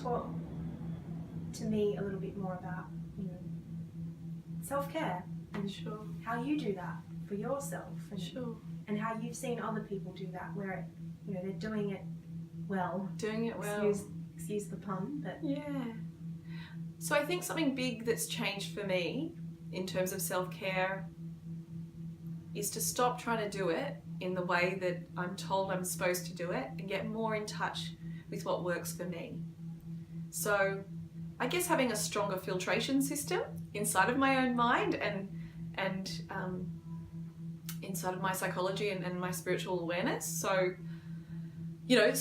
talk to me a little bit more about, self-care and Sure. how you do that for yourself, and, Sure. and how you've seen other people do that, where they're doing it well. Doing it well. Excuse the pun, but Yeah. So I think something big that's changed for me in terms of self-care is to stop trying to do it in the way that I'm told I'm supposed to do it and get more in touch with what works for me. So I guess having a stronger filtration system inside of my own mind and inside of my psychology and my spiritual awareness. So,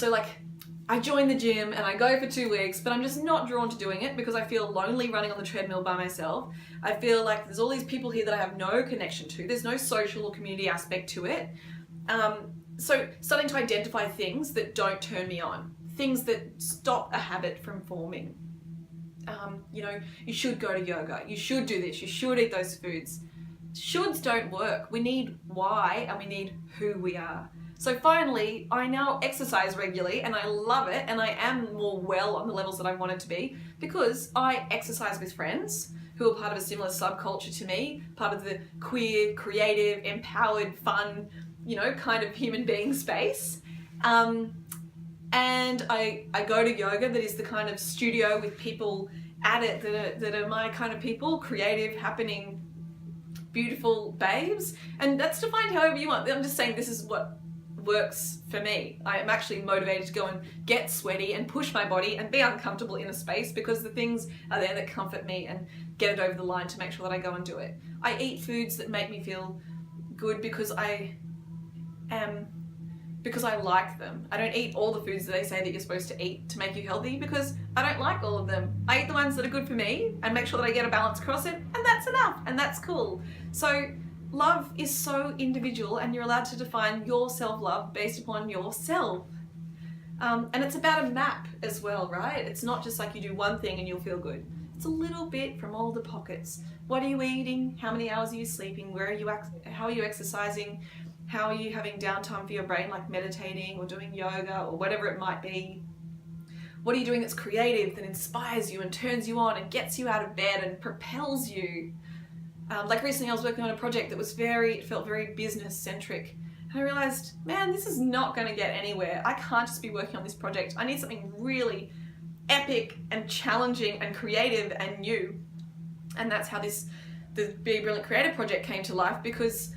like I join the gym and I go for 2 weeks, but I'm just not drawn to doing it because I feel lonely running on the treadmill by myself. I feel like there's all these people here that I have no connection to. There's no social or community aspect to it. So starting to identify things that don't turn me on, things that stop a habit from forming. You should go to yoga, you should do this, you should eat those foods. Shoulds don't work. We need why and we need who we are. So finally, I now exercise regularly and I love it, and I am more well on the levels that I wanted to be because I exercise with friends who are part of a similar subculture to me, part of the queer, creative, empowered, fun, kind of human being space. And I go to yoga that is the kind of studio with people at it that are my kind of people, creative, happening, beautiful babes. And that's defined however you want. I'm just saying this is what works for me. I am actually motivated to go and get sweaty and push my body and be uncomfortable in a space because the things are there that comfort me and get it over the line to make sure that I go and do it. I eat foods that make me feel good because I like them. I don't eat all the foods that they say that you're supposed to eat to make you healthy because I don't like all of them. I eat the ones that are good for me and make sure that I get a balance across it, and that's enough, and that's cool. So love is so individual, and you're allowed to define your self-love based upon yourself. And it's about a map as well, right? It's not just like you do one thing and you'll feel good. It's a little bit from all the pockets. What are you eating? How many hours are you sleeping? How are you exercising? How are you having downtime for your brain, like meditating or doing yoga or whatever it might be? What are you doing that's creative, that inspires you and turns you on and gets you out of bed and propels you? Like recently I was working on a project that felt very business centric. And I realized, man, this is not going to get anywhere. I can't just be working on this project. I need something really epic and challenging and creative and new. And that's how the Be Brilliant Creative project came to life, because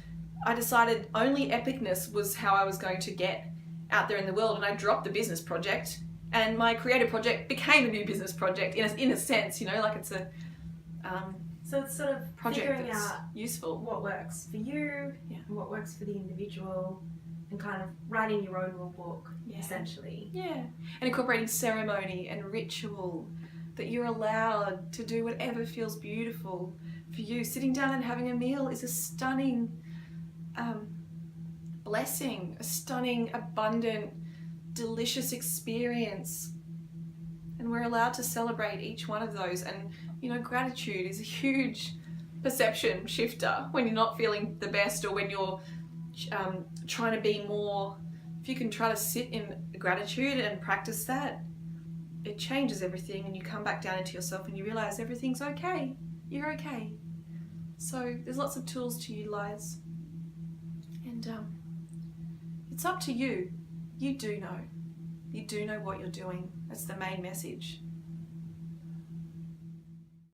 I decided only epicness was how I was going to get out there in the world, and I dropped the business project, and my creative project became a new business project in a sense, like it's a so it's sort of project figuring that's out useful. what works for you, and what works for the individual, and kind of writing your own rule book, essentially. Yeah, and incorporating ceremony and ritual, that you're allowed to do whatever feels beautiful for you. Sitting down and having a meal is a stunning blessing, a stunning, abundant, delicious experience, and we're allowed to celebrate each one of those. And gratitude is a huge perception shifter when you're not feeling the best, or when you're trying to be more. If you can try to sit in gratitude and practice that, it changes everything, and you come back down into yourself and you realize everything's okay. You're okay. So there's lots of tools to utilize. And it's up to you. You do know what you're doing. That's the main message.